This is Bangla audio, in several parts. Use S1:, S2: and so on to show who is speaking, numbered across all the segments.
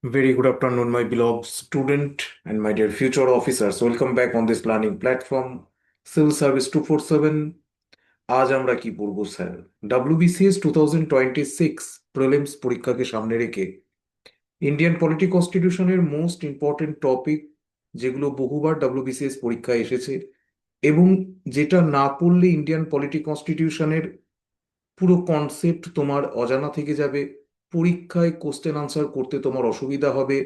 S1: Very good afternoon, my beloved student and my dear future officers. Welcome back on this learning platform, Civil Service 247. আজ আমরা কি পড়বো স্যার? WBCS 2026 প্রিলিমস পরীক্ষাকে সামনে রেখে ইন্ডিয়ান পলিটি কনস্টিটিউশনের মোস্ট ইম্পর্টেন্ট টপিক, যেগুলো বহুবার WBCS পরীক্ষায় এসেছে এবং যেটা না পড়লে ইন্ডিয়ান পলিটি কনস্টিটিউশনের পুরো কনসেপ্ট তোমার অজানা থেকে যাবে, পরীক্ষায় কোশ্চেন আনসার করতে তোমার অসুবিধা হবে,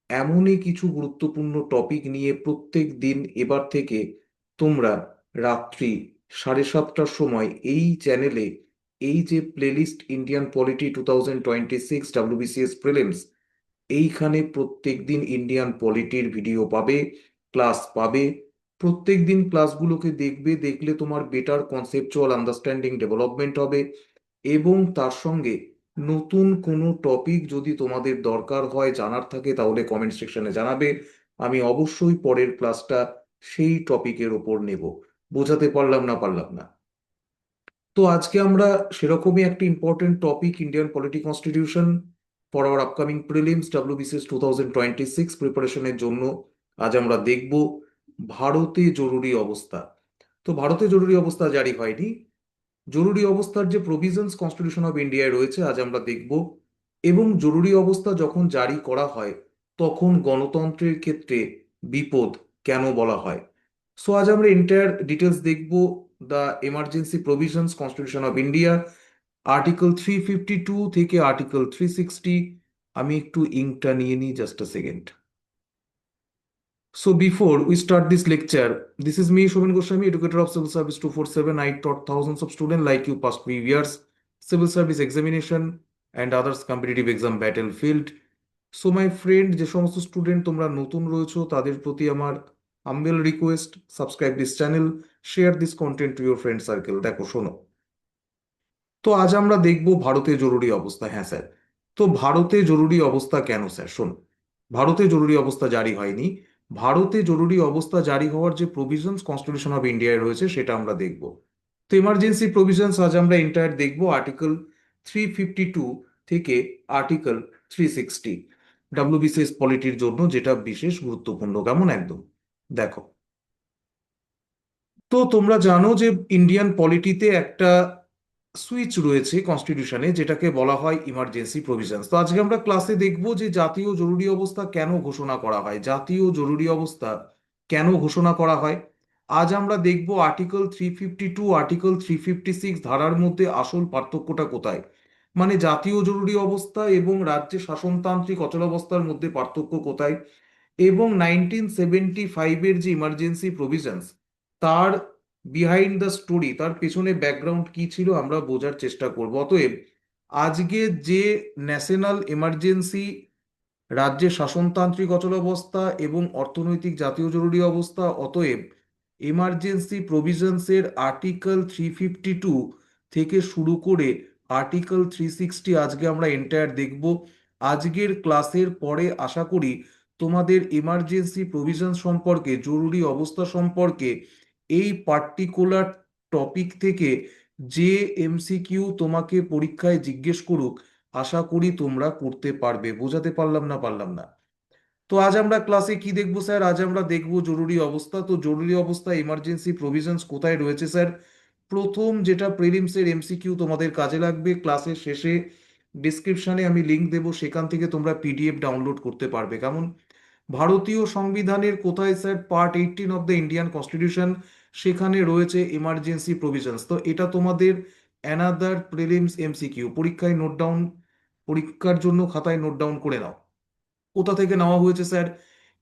S1: এমনই কিছু গুরুত্বপূর্ণ টপিক নিয়ে প্রত্যেক দিন এবার থেকে তোমরা রাত্রি 7:30টার সময় এই চ্যানেলে, এই যে playlist Indian polity 2026 WBCS prelims, এইখানে প্রত্যেক দিন ইন্ডিয়ান পলিটির ভিডিও পাবে, ক্লাস পাবে। প্রত্যেক দিন ক্লাসগুলোকে দেখবে, দেখলে তোমার বেটার কনসেপচুয়াল আন্ডারস্ট্যান্ডিং ডেভেলপমেন্ট হবে এবং তার সঙ্গে নতুন কোনো টপিক যদি তোমাদের দরকার হয়, জানার থাকে, তাহলে কমেন্ট সেকশনে জানাবে। আমি অবশ্যই পরের ক্লাসটা সেই টপিকের ওপর নেব। বোঝাতে পারলাম না। তো আজকে আমরা সেরকমই একটা important topic, Indian polity constitution for our upcoming prelims WBCS 2026 প্রিপারেশনের জন্য আজ আমরা দেখব ভারতে জরুরি অবস্থা। তো ভারতে জরুরি অবস্থা জারি হয়নি, জরুরি অবস্থার যে প্রভিশনস কনস্টিটিউশন অফ ইন্ডিয়ায় রয়েছে আজ আমরা দেখব, এবং জরুরি অবস্থা যখন জারি করা হয় তখন গণতন্ত্রের ক্ষেত্রে বিপদ কেন বলা হয়। সো আজ আমরা এন্টায়ার ডিটেলস দেখব। The emergency provisions constitution of India, article 352 থেকে আর্টিকেল 360। আমি একটু ইঙ্কটা নিয়ে নিই, just a second. So before we start this lecture, this is me, Shobhan Goswami, educator of Civil Service 247. I taught thousands of students like you past few years, civil service examination and others competitive exam battlefield. So my friend, যে সমস্ত স্টুডেন্ট তোমরা নতুন রয়েছো তাদের প্রতি আমার humble request, subscribe this channel, share this content to your friend circle. দেখো শোনো, তো আজ আমরা দেখব ভারতে জরুরি অবস্থা। হ্যাঁ স্যার, তো ভারতে জরুরি অবস্থা কেন স্যার? শোনো, ভারতে জরুরি অবস্থা জারি হয়নি। ভারতে জরুরি অবস্থা জারি হওয়ার যে প্রভিশনস কনস্টিটিউশন অফ ইন্ডিয়ায় রয়েছে সেটা আমরা দেখব। তো এমার্জেন্সি প্রভিশনস আজ আমরা এন্টায়ার দেখব, আর্টিকেল 352 থেকে আর্টিকেল 360 WBCS পলিটির জন্য, যেটা বিশেষ গুরুত্বপূর্ণ। কেমন? একদম দেখো। তো তোমরা জানো যে ইন্ডিয়ান পলিটিতে একটা সুইচ রয়েছে কনস্টিটিউশনে, যেটাকে বলা হয় ইমার্জেন্সি প্রভিশনস। তো আজকে আমরা ক্লাসে দেখব যে জাতীয় জরুরি অবস্থা কেন ঘোষণা করা হয়, জাতীয় জরুরি অবস্থা কেন ঘোষণা করা হয়। আজ আমরা দেখব আর্টিকেল 352, আর্টিকেল 356 ধারার মধ্যে আসল পার্থক্যটা কোথায়, মানে জাতীয় জরুরি অবস্থা এবং রাজ্যে শাসনতান্ত্রিক অচলাবস্থার মধ্যে পার্থক্য কোথায়, এবং 1975-এর যে ইমার্জেন্সি প্রভিশনস, তার বিহাইন্ড দ্য স্টোরি, তার পেছনে ব্যাকগ্রাউন্ড কি ছিল আমরা বোঝার চেষ্টা করব। অতএব আজকে যে ন্যাশনাল এমার্জেন্সি, রাজ্যে শাসনতান্ত্রিক অচলাবস্থা এবং অর্থনৈতিক জাতীয় জরুরি অবস্থা, অতএব এমার্জেন্সি প্রভিশনসের আর্টিকেল 352 থেকে শুরু করে আর্টিকেল 360 আজকে আমরা এন্টায়ার দেখব। আজকের ক্লাসের পরে আশা করি তোমাদের এমার্জেন্সি প্রভিশন সম্পর্কে, জরুরি অবস্থা সম্পর্কে, এই পার্টিকুলার টপিক থেকে যে MCQ তোমাকে পরীক্ষায় জিজ্ঞেস করুক, আশা করি তোমরা করতে পারবে। বোঝাতে পারলাম না? তো আজ আমরা ক্লাসে কি দেখবো স্যার? আজ আমরা দেখবো জরুরি অবস্থা। তো জরুরি অবস্থা এমার্জেন্সি প্রভিশনস কোথায় রয়েছে স্যার? প্রথম যেটা প্রিলিমসের MCQ তোমাদের কাজে লাগবে, ক্লাসের শেষে ডিসক্রিপশনে আমি লিংক দেবো, সেখান থেকে তোমরা PDF ডাউনলোড করতে পারবে। কেমন? ভারতীয় সংবিধানের কোথায় sir? Part 18 of the Indian constitution, সেখানে রয়েছে এমার্জেন্সি প্রভিশনস। তো এটা তোমাদের অ্যানাদার প্রিলিমস MCQ, পরীক্ষায় নোট ডাউন, পরীক্ষার জন্য খাতায় নোট ডাউন করে নাও। কোথা থেকে নেওয়া হয়েছে স্যার?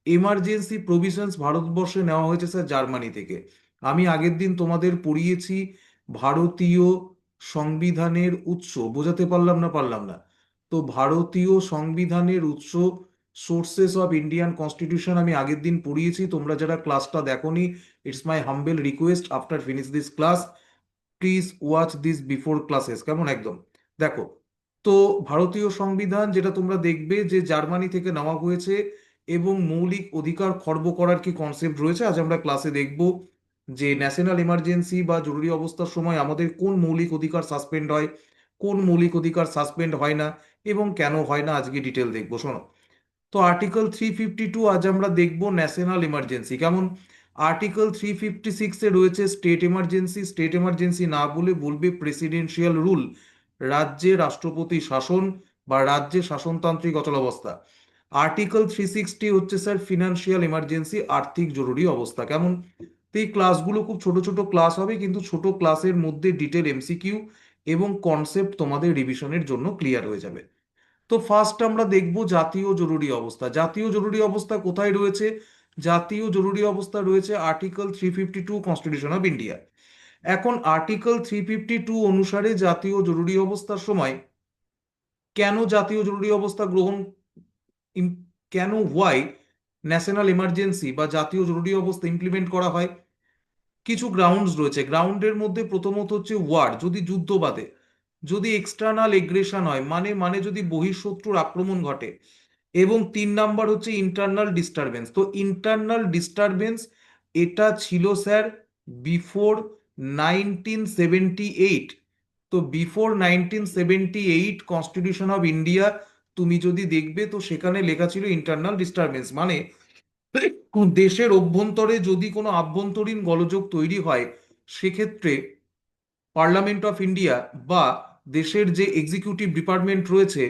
S1: এমার্জেন্সি প্রভিশনস ভারতবর্ষে নেওয়া হয়েছে স্যার জার্মানি থেকে। আমি আগের দিন তোমাদের পড়িয়েছি ভারতীয় সংবিধানের উৎস। বোঝাতে পারলাম না? তো ভারতীয় সংবিধানের উৎস, সোর্সেস অফ ইন্ডিয়ান কনস্টিটিউশন, আমি আগের দিন পড়িয়েছি। তোমরা যারা ক্লাসটা দেখোনি, it's my humble request, after finish this class please watch this before classes. কেমন? একদম দেখো। তো ভারতীয় সংবিধান যেটা তোমরা দেখবে যে জার্মানি থেকে নেওয়া হয়েছে, এবং মৌলিক অধিকার খর্ব করার কি কনসেপ্ট রয়েছে আজ আমরা ক্লাসে দেখব, যে ন্যাশনাল এমার্জেন্সি বা জরুরি অবস্থার সময় আমাদের কোন মৌলিক অধিকার সাসপেন্ড হয়, কোন মৌলিক অধিকার সাসপেন্ড হয় না এবং কেন হয় না আজকে ডিটেল দেখবো, শোনো। তো আর্টিকেল 352 আজ আমরা দেখব ন্যাশনাল এমার্জেন্সি কেমন। আর্টিকেল 356-এ রয়েছে স্টেট এমার্জেন্সি, স্টেট এমার্জেন্সি না বলে বলবে প্রেসিডেন্সিয়াল রুল, রাজ্যে রাষ্ট্রপতি শাসন বা রাজ্যে শাসনতান্ত্রিক অচলাবস্থা। আর্টিকেল 360 হচ্ছে স্যার ফিনান্সিয়াল এমার্জেন্সি, আর্থিক জরুরি অবস্থা কেমন। তো এই ক্লাসগুলো খুব ছোট ছোট ক্লাস হবে, কিন্তু ছোট ক্লাসের মধ্যে ডিটেল এমসিকিউ এবং কনসেপ্ট তোমাদের রিভিশনের জন্য ক্লিয়ার হয়ে যাবে। তো ফার্স্ট আমরা দেখব জাতীয় জরুরি অবস্থা। জাতীয় জরুরি অবস্থা কোথায় রয়েছে? জাতীয় জরুরি অবস্থা রয়েছে আর্টিকেল 352 কনস্টিটিউশন অফ ইন্ডিয়া। এখন আর্টিকেল 352 অনুসারে জাতীয় জরুরি অবস্থার সময় কেন জাতীয় জরুরি অবস্থা গ্রহণ, কেন ওয়াই ন্যাশনাল এমার্জেন্সি বা জাতীয় জরুরি অবস্থা ইমপ্লিমেন্ট করা হয়, কিছু গ্রাউন্ডস রয়েছে। গ্রাউন্ডের মধ্যে প্রথমত হচ্ছে ওয়ার, যদি যুদ্ধ বাধে, যদি এক্সটার্নাল এগ্রেশন হয়, মানে মানে যদি বহিঃশত্রুর আক্রমণ ঘটে, এবং 3 নাম্বার হচ্ছে ইন্টারনাল ডিস্টারবেন্স। তো ইন্টারনাল ডিস্টারবেন্স এটা ছিল স্যার বিফোর 1978। তো বিফোর 1978 কনস্টিটিউশন অফ ইন্ডিয়া তুমি যদি দেখবে তো সেখানে লেখা ছিল ইন্টারনাল ডিস্টারবেন্স, মানে দেশের অভ্যন্তরে যদি কোনো আভ্যন্তরীণ গোলযোগ তৈরি হয়, সেক্ষেত্রে পার্লামেন্ট অফ ইন্ডিয়া বা দেশের যে এক্সিকিউটিভ ডিপার্টমেন্ট রয়েছে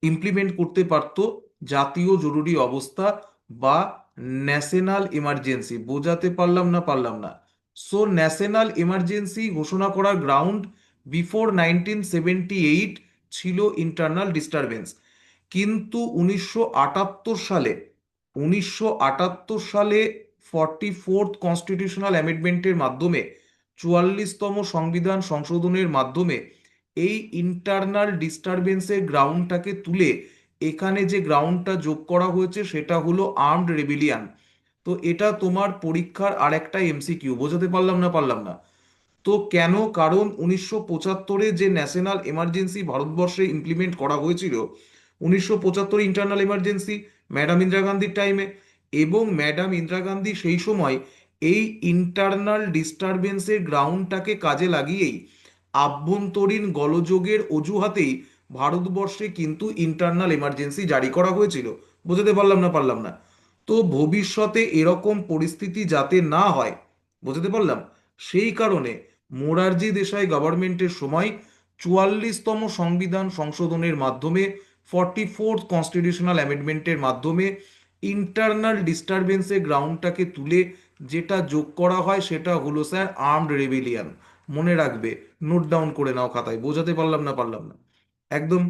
S1: ইমপ্লিমেন্ট করতে পারতো জাতীয় জরুরি অবস্থা বা ন্যাশনাল এমার্জেন্সি। বোঝাতে পারলাম না পারলাম না? সো ন্যাশনাল এমার্জেন্সি ঘোষণা করার গ্রাউন্ড বিফোর 1978 ছিল ইন্টারনাল ডিস্টারবেন্স। কিন্তু 1978 সালে, 1978 সালে 44th কনস্টিটিউশনাল অ্যামেন্ডমেন্টের মাধ্যমে, 44তম সংবিধান সংশোধনের মাধ্যমে এই ইন্টারনাল ডিস্টারবেন্সের গ্রাউন্ডটাকে তুলে এখানে যে গ্রাউন্ডটা যোগ করা হয়েছে সেটা হলো আর্মড রেবিলিয়ান। তো এটা তোমার পরীক্ষার আরেকটা এমসিকিউ। বোঝাতে পারলাম না পারলাম না? তো কেন? কারণ 1975-এ যে ন্যাশনাল এমার্জেন্সি ভারতবর্ষে ইমপ্লিমেন্ট করা হয়েছিল, 1975 ইন্টারনাল এমার্জেন্সি ম্যাডাম ইন্দিরা গান্ধীর টাইমে, এবং ম্যাডাম ইন্দিরা গান্ধী সেই সময় এই ইন্টারনাল ডিস্টারবেন্সের গ্রাউন্ডটাকে কাজে লাগিয়েই আভ্যন্তরীণ গোলযোগের অজুহাতেই ভারতবর্ষে কিন্তু ইন্টারনাল এমার্জেন্সি জারি করা হয়েছিল। বোঝাতে পারলাম না পারলাম না? তো ভবিষ্যতে এরকম পরিস্থিতি যাতে না হয়, বোঝাতে পারলাম, সেই কারণে মোরারজি দেশাই গভর্নমেন্টের সময় 44তম সংবিধান সংশোধনের মাধ্যমে, 44th কনস্টিটিউশনাল অ্যামেন্ডমেন্টের মাধ্যমে ইন্টারনাল ডিস্টারবেন্সের গ্রাউন্ডটাকে তুলে যেটা যোগ করা হয় সেটা হলো স্যার আর্মড রেবেলিয়ান। মনে রাখবে, নোট ডাউন করে নাও খাতায়। বোঝাতে পারলাম না পারলাম না? একদম।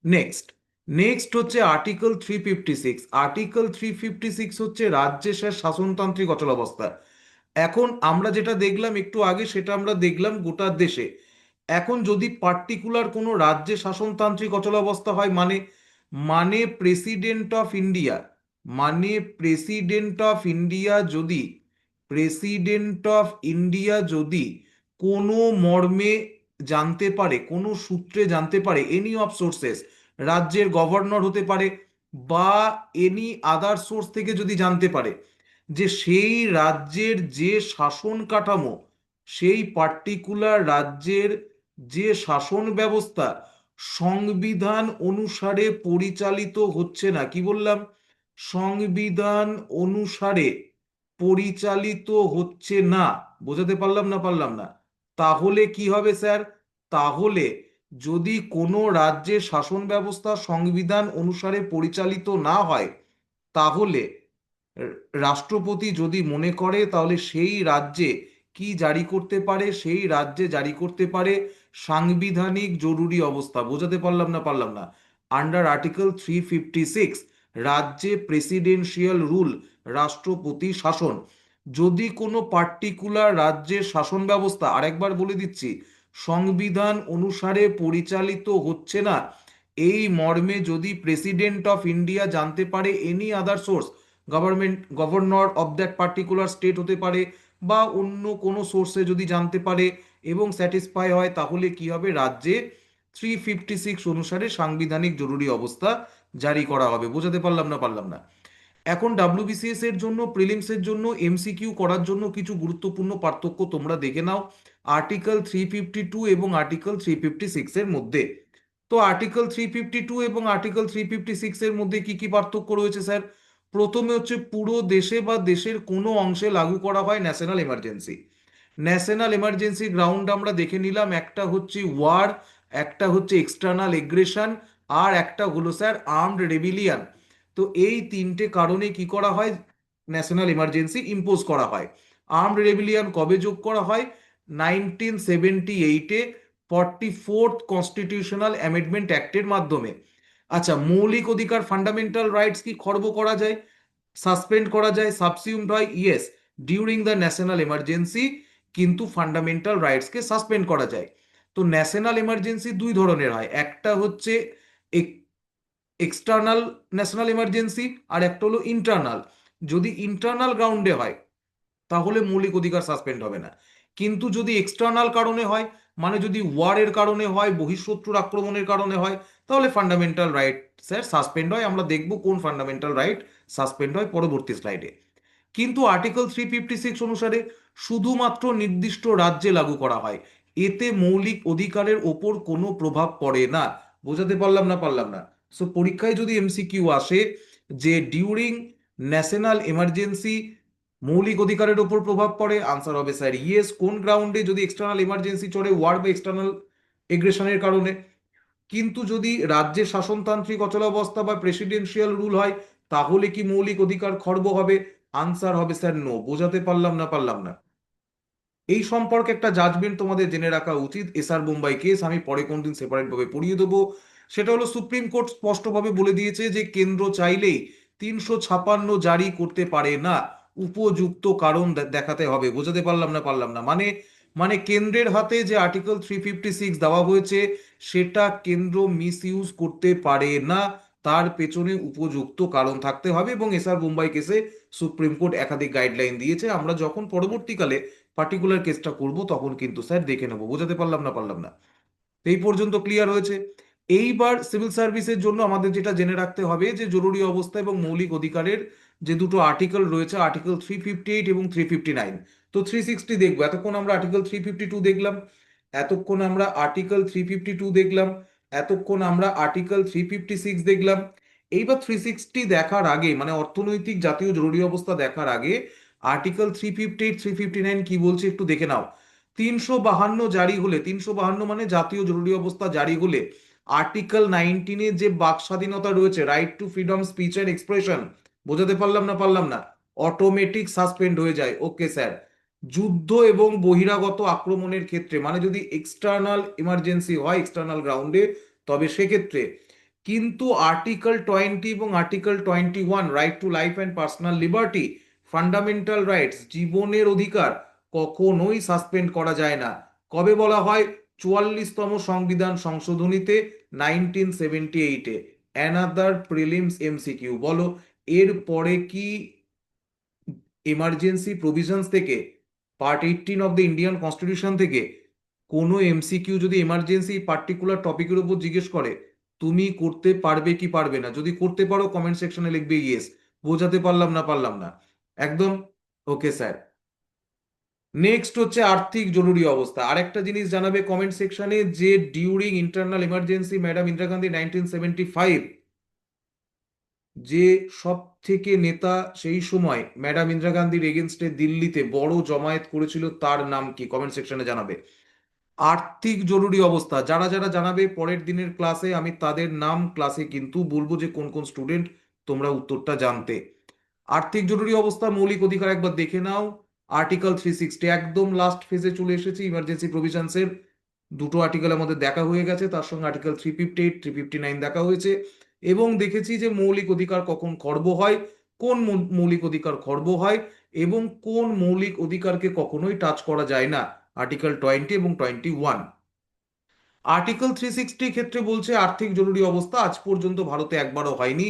S1: নেক্সট, নেক্সট হচ্ছে আর্টিকেল 356। আর্টিকেল 356 হচ্ছে রাজ্যের শাসনতান্ত্রিক অচলাবস্থা। এখন আমরা যেটা দেখলাম একটু আগে সেটা আমরা দেখলাম গোটা দেশে। এখন যদি পার্টিকুলার কোনো রাজ্যে শাসনতান্ত্রিক অচলাবস্থা হয়, মানে মানে প্রেসিডেন্ট অফ ইন্ডিয়া, মানে প্রেসিডেন্ট অফ ইন্ডিয়া যদি, প্রেসিডেন্ট অফ ইন্ডিয়া যদি কোনো মর্মে জানতে পারে, কোনো সূত্রে জানতে পারে, এনি অফ সোর্সেস, রাজ্যের গভর্নর হতে পারে বা এনি আদার সোর্স থেকে যদি জানতে পারে যে সেই রাজ্যের যে শাসন কাঠামো, সেই পার্টিকুলার রাজ্যের যে শাসন ব্যবস্থা সংবিধান অনুসারে পরিচালিত হচ্ছে না, কি বললাম? সংবিধান অনুসারে পরিচালিত হচ্ছে না। বোঝাতে পারলাম না পারলাম না? তাহলে কি হবে স্যার? তাহলে যদি কোনো রাজ্যের শাসন ব্যবস্থা সংবিধান অনুসারে পরিচালিত না হয়, তাহলে রাষ্ট্রপতি যদি মনে করে তাহলে সেই রাজ্যে কি জারি করতে পারে? সেই রাজ্যে জারি করতে পারে সাংবিধানিক জরুরি অবস্থা। বোঝাতে পারলাম না পারলাম না? আন্ডার আর্টিকেল 356 রাজ্যে প্রেসিডেন্সিয়াল রুল, রাষ্ট্রপতি শাসন। যদি কোনো পার্টিকুলার রাজ্যের শাসন ব্যবস্থা, আরেকবার বলে দিচ্ছি, সংবিধান অনুসারে পরিচালিত হচ্ছে না, এই মর্মে যদি প্রেসিডেন্ট অফ ইন্ডিয়া জানতে পারে, any other source, government governor of that particular state হতে পারে বা অন্য কোনো সোর্সে যদি জানতে পারে এবং স্যাটিসফাই হয়, তাহলে কি হবে? রাজ্যে 356 অনুসারে সাংবিধানিক জরুরি অবস্থা জারি করা হবে। বোঝাতে পারলাম না পারলাম না? এখন ডাব্লিউবিসিএস এর জন্য, প্রিলিমস এর জন্য এমসিকিউ করার জন্য কিছু গুরুত্বপূর্ণ পার্থক্য তোমরা দেখে নাও। আর্টিকেল 352 এবং আর্টিকেল 356 এর মধ্যে। তো আর্টিকেল 352 এবং আর্টিকেল 356 এর মধ্যে কি কি পার্থক্য রয়েছে স্যার? প্রথমে হচ্ছে পুরো দেশে বা দেশের কোনো অংশে লাগু করা হয় national emergency. National emergency ground আমরা দেখে নিলাম, একটা হচ্ছে ওয়ার, একটা হচ্ছে এক্সটার্নাল এগ্রেশন, আর একটা হলো স্যার আর্মড রেবিলিয়ান। তো এই তিনটে কারণে কি করা হয়, ন্যাশনাল এমার্জেন্সি ইম্পোজ করা হয়। আর্মড রেবিলিয়ান কবে যোগ করা হয়? 1978-এ 44th কনস্টিটিউশনাল অ্যামেন্ডমেন্ট অ্যাক্টের মাধ্যমে। আচ্ছা, মৌলিক অধিকার ফান্ডামেন্টাল রাইটস কি খর্ব করা যায়, সাসপেন্ড করা যায়, সাবসিউমড হয়? Yes, during the national emergency কিন্তু ফান্ডামেন্টাল রাইটসকে সাসপেন্ড করা যায়। তো ন্যাশনাল এমার্জেন্সি দুই ধরনের হয়, একটা হচ্ছে এক্সটার্নাল ন্যাশনাল এমার্জেন্সি, আর একটা হলো ইন্টারনাল। যদি ইন্টারনাল গ্রাউন্ডে হয় তাহলে মৌলিক অধিকার সাসপেন্ড হবে না। কিন্তু যদি এক্সটার্নাল কারণে হয়, মানে যদি ওয়ারের কারণে হয়, বহিঃশত্রুর আক্রমণের কারণে হয়, তাহলে ফান্ডামেন্টাল রাইট স্যার সাসপেন্ড হয়। আমরা দেখব কোন ফান্ডামেন্টাল রাইট সাসপেন্ড হয় পরবর্তী স্লাইডে। কিন্তু আর্টিকেল 356 অনুসারে শুধুমাত্র নির্দিষ্ট রাজ্যে লাগু করা হয়, এতে মৌলিক অধিকারের ওপর কোনো প্রভাব পড়ে না। বোঝাতে পারলাম না পারলাম না? সো পরীক্ষায় যদি এমসিকিউ আসে যে ডিউরিং ন্যাশনাল এমার্জেন্সি মৌলিক অধিকারের ওপর প্রভাব পড়ে, আনসার হবে স্যার ইয়েস। কোন গ্রাউন্ডে? যদি এক্সটার্নাল এমার্জেন্সি চলে, ওয়ার বা এক্সটার্নাল এগ্রেশনের কারণে। কিন্তু যদি রাজ্যে শাসনতান্ত্রিক অচলাবস্থা বা প্রেসিডেন্সিয়াল রুল হয়, তাহলে কি মৌলিক অধিকার খর্ব হবে? আনসার হবে স্যার নো। বোঝাতে পারলাম না পারলাম না? এই সম্পর্কে একটা জাজমেন্ট তোমাদের জেনে রাখা উচিত, এসআর বোম্বাই কেস, আমি পরে কোনদিন সেপারেট ভাবে পড়িয়ে দেবো। সেটা হলো সুপ্রিম কোর্ট স্পষ্টভাবে বলে দিয়েছে যে কেন্দ্র চাইলেই 356 জারি করতে পারে না, উপযুক্ত কারণ দেখাতে হবে। বোঝাতে পারলাম না পারলাম না? মানে মানে কেন্দ্রের হাতে যে আর্টিকেল 356 দেওয়া হয়েছে সেটা কেন্দ্র মিস ইউজ করতে পারে না, তার পেছনে উপযুক্ত কারণ থাকতে হবে। এবং এসআর বোম্বাই কেসে সুপ্রিম কোর্ট একাধিক গাইডলাইন দিয়েছে, আমরা যখন পরবর্তীকালে পার্টিকুলার কেসটা করব তখন কিন্তু স্যার দেখে নেবো। বোঝাতে পারলাম না পারলাম না? এই পর্যন্ত ক্লিয়ার হয়েছে? এইবার সিভিল সার্ভিসের জন্য আমাদের যেটা জেনে রাখতে হবে যে জরুরি অবস্থা এবং মৌলিক অধিকারের যে দুটো আর্টিকেল রয়েছে, আর্টিকেল 358 এবং 359। তো 360 দেখবো। এতক্ষণ আমরা আর্টিকেল 352 দেখলাম, এতক্ষণ আমরা আর্টিকেল 352 দেখলাম, এতক্ষণ আমরা আর্টিকেল 356 দেখলাম। এইবার 360 দেখার আগে, মানে অর্থনৈতিক জাতীয় জরুরি অবস্থা দেখার আগে আর্টিকেল 358 359 কি বলছে একটু দেখে নাও। 352 জারি হলে, 352 মানে জাতীয় জরুরি অবস্থা জারি হলে আর্টিকেল 19-এ যে বাক স্বাধীনতা রয়েছে, right two freedom speech and expression, বোঝাতে পারলাম না পারলাম না, অটোমেটিক সাসপেন্ড হয়ে যায়। Okay sir. যুদ্ধ এবং বহিরাগত আক্রমণের ক্ষেত্রে, মানে যদি এক্সটার্নাল ইমার্জেন্সি হয় এক্সটার্নাল গ্রাউন্ডে, তবে সেক্ষেত্রে কিন্তু আর্টিকেল 20 এবং article 21, right to life and personal liberty, fundamental rights, জীবনের অধিকার, কখনোই সাসপেন্ড করা যায় না। কবে বলা হয়? 44তম সংবিধান সংশোধনীতে 1978-এ। অ্যানাদার প্রিলিমস এমসিকিউ, বলো এর পরে কি এমার্জেন্সি প্রভিশনস থেকে, part 18 of the Indian constitution থেকে কোনো এমসিকিউ যদি এমার্জেন্সি পার্টিকুলার টপিকের উপর জিজ্ঞেস করে, তুমি করতে পারবে কি পারবে না? যদি করতে পারো কমেন্ট সেকশনে লিখবে ইয়েস। বোঝাতে পারলাম না পারলাম না? একদম ওকে স্যার। নেক্সট হচ্ছে আর্থিক জরুরি অবস্থা। আরেকটা জিনিস জানাবে কমেন্ট সেকশনে যে during internal emergency madam Indira Gandhi 1975, যে সব থেকে নেতা সেই সময় ম্যাডাম ইন্দিরা গান্ধীর এগেনস্টে দিল্লিতে বড় জমায়েত করেছিল, তার নাম কি? কমেন্ট সেকশনে জানাবে। আর্থিক জরুরি অবস্থা যারা যারা জানাবে পরের দিনের ক্লাসে আমি তাদের নাম ক্লাসে কিন্তু বলবো যে কোন কোন স্টুডেন্ট তোমরা উত্তরটা জানতে। আর্থিক জরুরি অবস্থা মৌলিক অধিকার একবার দেখে নাও। আর্টিকেল 360 একদম লাস্ট ফেজে চলে এসেছে, ইমার্জেন্সি প্রভিশনস এর দুটো আর্টিকেল আমাদের দেখা হয়ে গেছে, তার সঙ্গে আর্টিকেল 358 359 দেখা হয়েছে। এবং দেখেছি যে মৌলিক অধিকার কখন খর্ব হয়, কোন মৌলিক অধিকার খর্ব হয়, এবং কোন মৌলিক অধিকারকে কখনোই টাচ করা যায় না, আর্টিকেল 20 এবং 21। আর্টিকেল 360 ক্ষেত্রে বলছে আর্থিক জরুরি অবস্থা আজ পর্যন্ত ভারতে একবারও হয়নি।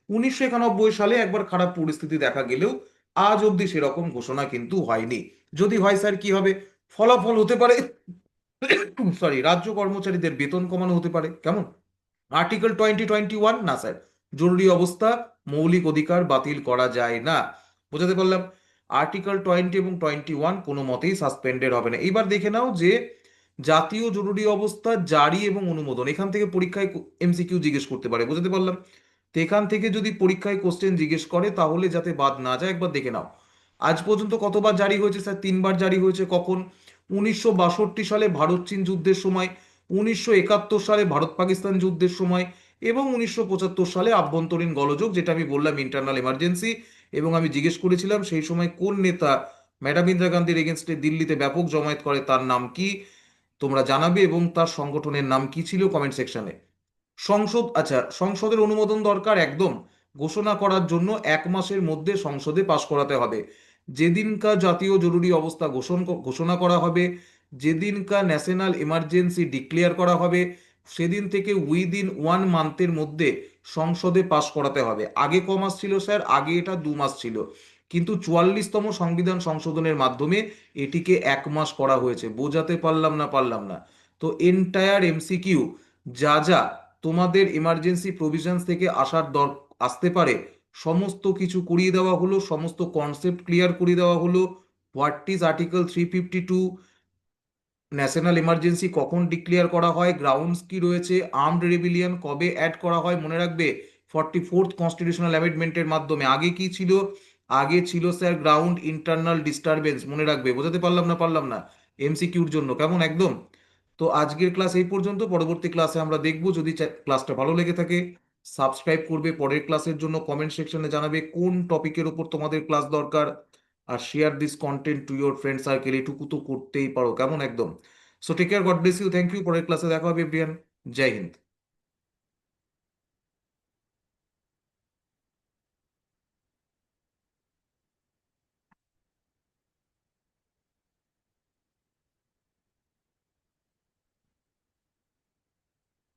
S1: 1991 সালে একবার খারাপ পরিস্থিতি দেখা গেলেও আজ অবধি সেরকম ঘোষণা কিন্তু হয়নি। যদি হয় স্যার কি হবে? ফলাফল হতে পারে সরি, রাজ্য কর্মচারীদের বেতন কমানো হতে পারে। কেমন? আর্টিকেল 20 21 না স্যার, জরুরি অবস্থা মৌলিক অধিকার বাতিল করা যায় না। বোঝাতে পারলাম? আর্টিকেল 20 এবং 21 কোনো মতেই সাসপেন্ডেড হবে না। এইবার দেখে নাও যে জাতীয় জরুরি অবস্থা জারি এবং অনুমোদন, এখান থেকে পরীক্ষায় এমসিকিউ জিজ্ঞেস করতে পারে, বুঝতে পারলাম? তো এখান থেকে যদি পরীক্ষায় কোশ্চেন জিজ্ঞেস করে তাহলে যাতে বাদ না যায় একবার দেখে নাও। আজ পর্যন্ত কতবার জারি হয়েছে স্যার? 3বার জারি হয়েছে। কখন? 1962 সালে ভারত চীন যুদ্ধের সময়, 1971 সালে ভারত পাকিস্তান যুদ্ধের সময়, এবং 1975 সালে আভ্যন্তরীণ গোলযোগ, যেটা আমি বললাম ইন্টারনাল এমার্জেন্সি। এবং আমি জিজ্ঞেস করেছিলাম সেই সময় কোন নেতা ম্যাডাম ইন্দিরা গান্ধীর এগেনস্টে দিল্লিতে ব্যাপক জমায়েত করে, তার নাম কি তোমরা জানাবে, এবং তার সংগঠনের নাম কি ছিল কমেন্ট সেকশনে। সংসদ, আচ্ছা, সংসদের অনুমোদন দরকার একদম। ঘোষণা করার জন্য 1 মাসের মধ্যে সংসদে পাশ করাতে হবে। যেদিনকার জাতীয় জরুরি অবস্থা ঘোষণা করা হবে, যেদিনকার ন্যাশনাল এমার্জেন্সি ডিক্লেয়ার করা হবে, সেদিন থেকে উইদিন 1 মান্থের মধ্যে সংসদে পাশ করাতে হবে। আগে ক মাস ছিল স্যার? আগে এটা 2 মাস ছিল, কিন্তু 44তম সংবিধান সংশোধনের মাধ্যমে এটিকে 1 মাস করা হয়েছে। বোঝাতে পারলাম না? পারলাম না? তো এন্টায়ার এমসিকিউ যা যা তোমাদের এমার্জেন্সি প্রভিশনস থেকে আসতে পারে সমস্ত কিছু করিয়ে দেওয়া হলো, সমস্ত কনসেপ্ট ক্লিয়ার করে দেওয়া হলো। What is article 352, national emergency কখন ডিক্লেয়ার করা হয়, গ্রাউন্ডস কি রয়েছে, আর্মড রেবিলিয়ন কবে অ্যাড করা হয়, মনে রাখবে 44th কনস্টিটিউশনাল অ্যামেন্ডমেন্টের মাধ্যমে। আগে কি ছিল? আগে ছিল স্যার গ্রাউন্ড ইন্টারনাল ডিস্টারবেন্স, মনে রাখবে। বোঝাতে পারলাম না? পারলাম না? এমসিকিউর জন্য কেমন একদম। তো আজকের ক্লাস এই পর্যন্ত। পরবর্তী ক্লাসে আমরা দেখব। যদি ক্লাসটা ভালো লেগে থাকে সাবস্ক্রাইব করবে, পরের ক্লাসের জন্য কমেন্ট সেকশনে জানাবে কোন টপিকের ওপর তোমাদের ক্লাস দরকার, আর share this content to your friend circle, এটুকু তো করতেই পারো, কেমন একদম। So take care, God bless you, thank you. পরের ক্লাসে দেখা হবে এভরিওয়ান। জয় হিন্দ।